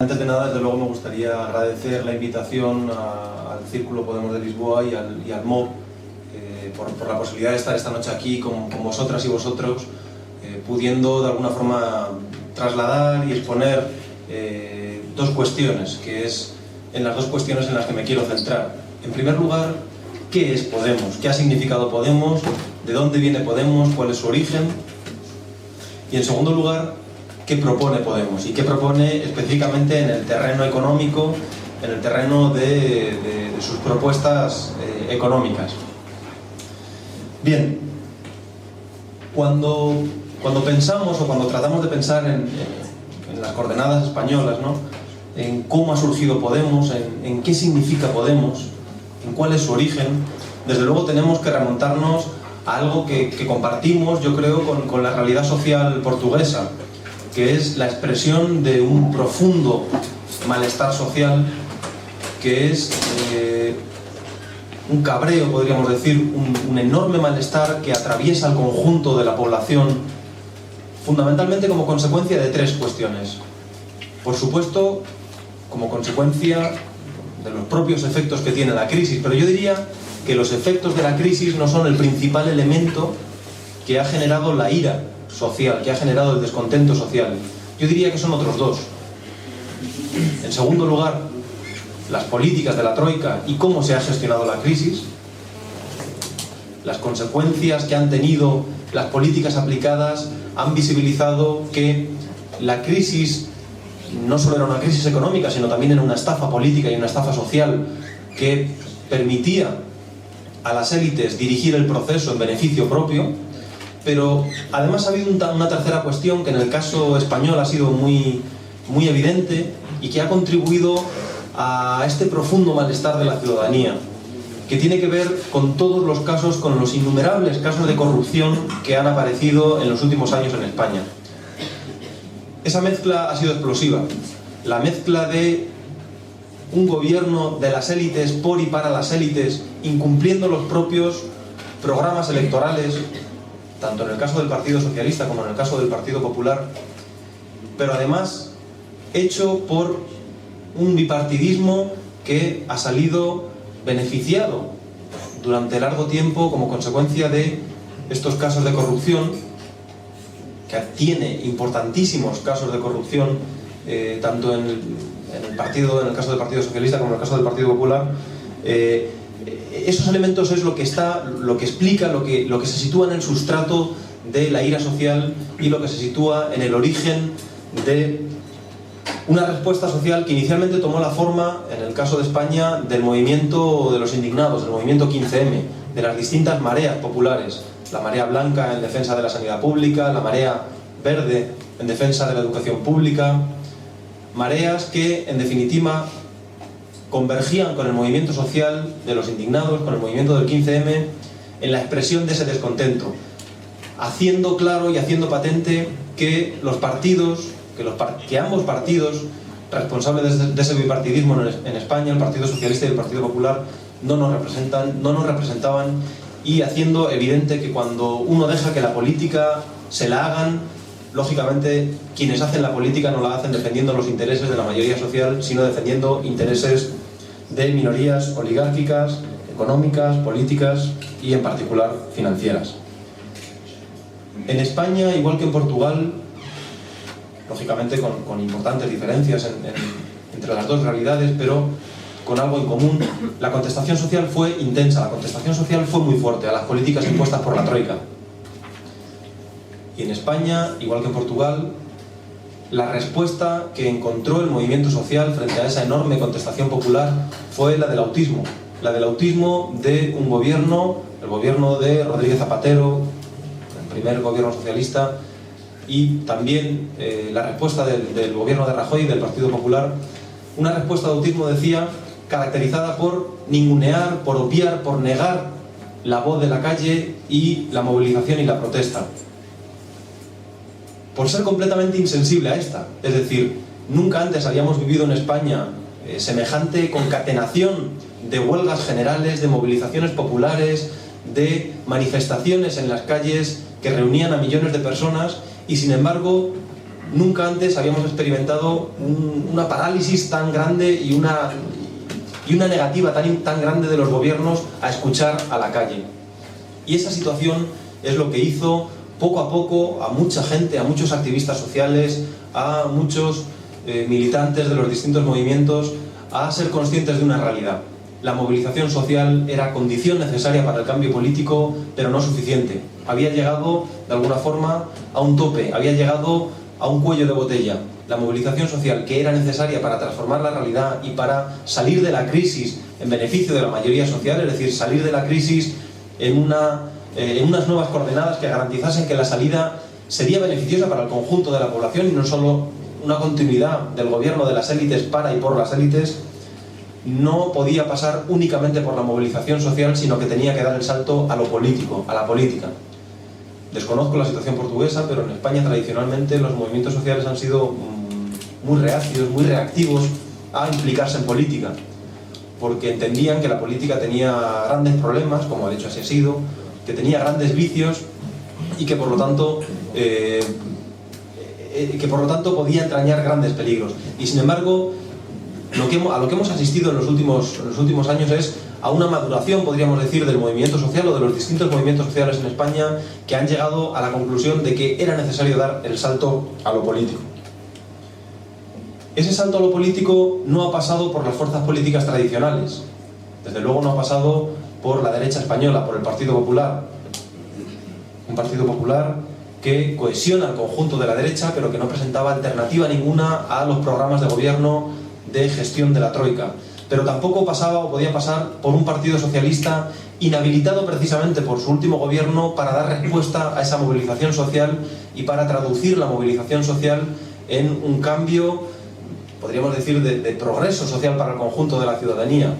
Antes de nada, desde luego, me gustaría agradecer la invitación al Círculo Podemos de Lisboa y al MOB por la posibilidad de estar esta noche aquí con vosotras y vosotros, pudiendo de alguna forma trasladar y exponer dos cuestiones, que es en las dos cuestiones en las que me quiero centrar. En primer lugar, ¿qué es Podemos? ¿Qué ha significado Podemos? ¿De dónde viene Podemos? ¿Cuál es su origen? Y en segundo lugar, ¿qué propone Podemos? ¿Y qué propone específicamente en el terreno económico, en el terreno de sus propuestas económicas? Bien, cuando pensamos o cuando tratamos de pensar en las coordenadas españolas, ¿no?, en cómo ha surgido Podemos, en qué significa Podemos, en cuál es su origen, desde luego tenemos que remontarnos a algo que compartimos, yo creo, con la realidad social portuguesa, que es la expresión de un profundo malestar social, que es un cabreo, podríamos decir, un enorme malestar que atraviesa al conjunto de la población, fundamentalmente como consecuencia de tres cuestiones. Por supuesto, como consecuencia de los propios efectos que tiene la crisis, pero yo diría que los efectos de la crisis no son el principal elemento que ha generado la ira social, que ha generado el descontento social. Yo diría que son otros dos. En segundo lugar, las políticas de la Troika y cómo se ha gestionado la crisis, las consecuencias que han tenido las políticas aplicadas han visibilizado que la crisis no solo era una crisis económica, sino también era una estafa política y una estafa social que permitía a las élites dirigir el proceso en beneficio propio. Pero además ha habido una tercera cuestión que en el caso español ha sido muy evidente y que ha contribuido a este profundo malestar de la ciudadanía, que tiene que ver con todos los casos, con los innumerables casos de corrupción que han aparecido en los últimos años en España. Esa mezcla ha sido explosiva, la mezcla de un gobierno de las élites por y para las élites, incumpliendo los propios programas electorales, tanto en el caso del Partido Socialista como en el caso del Partido Popular, pero además hecho por un bipartidismo que ha salido beneficiado durante largo tiempo como consecuencia de estos casos de corrupción, que tiene importantísimos casos de corrupción, tanto en el caso del Partido Socialista como en el caso del Partido Popular. Esos elementos es lo que explica, lo que se sitúa en el sustrato de la ira social y lo que se sitúa en el origen de una respuesta social que inicialmente tomó la forma, en el caso de España, del movimiento de los indignados, del movimiento 15M, de las distintas mareas populares, la marea blanca en defensa de la sanidad pública, la marea verde en defensa de la educación pública, mareas que, en definitiva, convergían con el movimiento social de los indignados, con el movimiento del 15M, en la expresión de ese descontento, haciendo claro y haciendo patente que los partidos, que ambos partidos responsables de ese bipartidismo en España, el Partido Socialista y el Partido Popular, no nos representaban, y haciendo evidente que cuando uno deja que la política se la hagan, lógicamente quienes hacen la política no la hacen defendiendo los intereses de la mayoría social, sino defendiendo intereses de minorías oligárquicas, económicas, políticas y en particular financieras. En España, igual que en Portugal, lógicamente con importantes diferencias entre las dos realidades, pero con algo en común, la contestación social fue intensa, la contestación social fue muy fuerte a las políticas impuestas por la Troika. Y en España, igual que en Portugal, la respuesta que encontró el movimiento social frente a esa enorme contestación popular fue la del autismo de un gobierno, el gobierno de Rodríguez Zapatero, el primer gobierno socialista, y también la respuesta del gobierno de Rajoy, del Partido Popular, una respuesta de autismo, decía, caracterizada por ningunear, por obviar, por negar la voz de la calle y la movilización y la protesta, por ser completamente insensible a esta. Es decir, nunca antes habíamos vivido en España semejante concatenación de huelgas generales, de movilizaciones populares, de manifestaciones en las calles que reunían a millones de personas, y sin embargo Nunca antes habíamos experimentado una parálisis tan grande y una negativa tan grande de los gobiernos a escuchar a la calle. Y esa situación es lo que hizo poco a poco a mucha gente, a muchos activistas sociales, a muchos militantes de los distintos movimientos, a ser conscientes de una realidad. La movilización social era condición necesaria para el cambio político, pero no suficiente. Había llegado, de alguna forma, a un tope, había llegado a un cuello de botella. La movilización social, que era necesaria para transformar la realidad y para salir de la crisis en beneficio de la mayoría social, es decir, salir de la crisis en unas nuevas coordenadas que garantizasen que la salida sería beneficiosa para el conjunto de la población y no solo una continuidad del gobierno de las élites para y por las élites, no podía pasar únicamente por la movilización social, sino que tenía que dar el salto a lo político, a la política. Desconozco la situación portuguesa, pero en España tradicionalmente los movimientos sociales han sido muy reacios, muy reactivos a implicarse en política, porque entendían que la política tenía grandes problemas, como de hecho así ha sido, que tenía grandes vicios y que por lo tanto podía entrañar grandes peligros. Y sin embargo, a lo que hemos asistido en los últimos años es a una maduración, podríamos decir, del movimiento social o de los distintos movimientos sociales en España, que han llegado a la conclusión de que era necesario dar el salto a lo político. Ese salto a lo político no ha pasado por las fuerzas políticas tradicionales, desde luego no ha pasado por la derecha española, por el Partido Popular. Un Partido Popular que cohesiona al conjunto de la derecha, pero que no presentaba alternativa ninguna a los programas de gobierno de gestión de la Troika. Pero tampoco pasaba o podía pasar por un Partido Socialista inhabilitado precisamente por su último gobierno para dar respuesta a esa movilización social y para traducir la movilización social en un cambio, podríamos decir, de progreso social para el conjunto de la ciudadanía.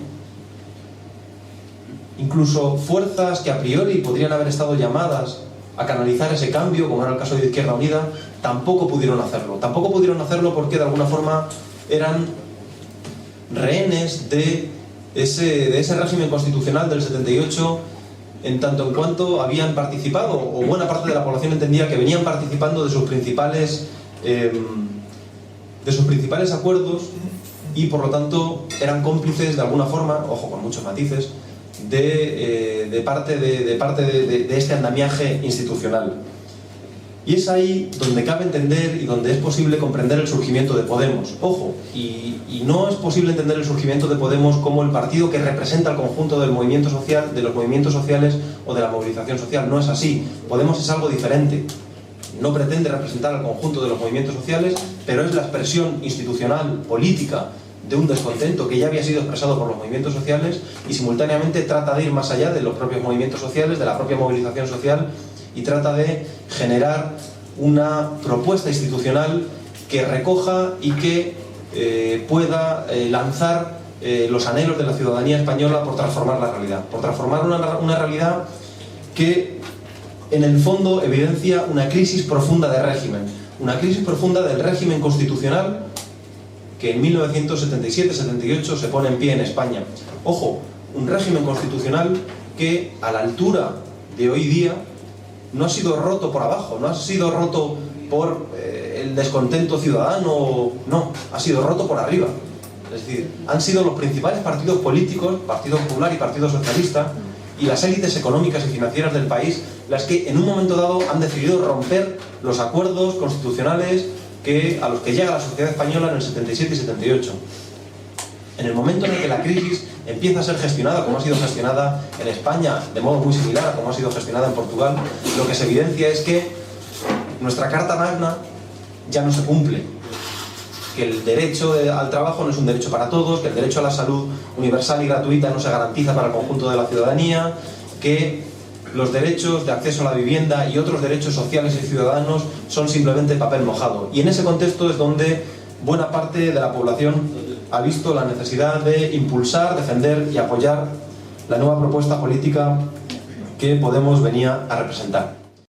Incluso fuerzas que a priori podrían haber estado llamadas a canalizar ese cambio, como era el caso de Izquierda Unida, tampoco pudieron hacerlo. Tampoco pudieron hacerlo porque de alguna forma eran rehenes de ese régimen constitucional del 78, en tanto en cuanto habían participado, o buena parte de la población entendía que venían participando de sus principales acuerdos y por lo tanto eran cómplices de alguna forma, ojo, con muchos matices, de parte de este andamiaje institucional. Y es ahí donde cabe entender y donde es posible comprender el surgimiento de Podemos. Ojo, y no es posible entender el surgimiento de Podemos como el partido que representa al conjunto del movimiento social, de los movimientos sociales o de la movilización social. No es así. Podemos es algo diferente. No pretende representar al conjunto de los movimientos sociales, pero es la expresión institucional, política, de un descontento que ya había sido expresado por los movimientos sociales y simultáneamente trata de ir más allá de los propios movimientos sociales, de la propia movilización social, y trata de generar una propuesta institucional que recoja y que pueda lanzar los anhelos de la ciudadanía española por transformar la realidad, por transformar una realidad que en el fondo evidencia una crisis profunda de régimen, una crisis profunda del régimen constitucional que en 1977-78 se pone en pie en España. Ojo, un régimen constitucional que a la altura de hoy día no ha sido roto por abajo, no ha sido roto por el descontento ciudadano, no, ha sido roto por arriba. Es decir, han sido los principales partidos políticos, Partido Popular y Partido Socialista, y las élites económicas y financieras del país, las que en un momento dado han decidido romper los acuerdos constitucionales a los que llega la sociedad española en el 77 y 78. En el momento en el que la crisis empieza a ser gestionada, como ha sido gestionada en España, de modo muy similar a como ha sido gestionada en Portugal, lo que se evidencia es que nuestra Carta Magna ya no se cumple, que el derecho al trabajo no es un derecho para todos, que el derecho a la salud universal y gratuita no se garantiza para el conjunto de la ciudadanía, que los derechos de acceso a la vivienda y otros derechos sociales y ciudadanos son simplemente papel mojado. Y en ese contexto es donde buena parte de la población ha visto la necesidad de impulsar, defender y apoyar la nueva propuesta política que Podemos venía a representar.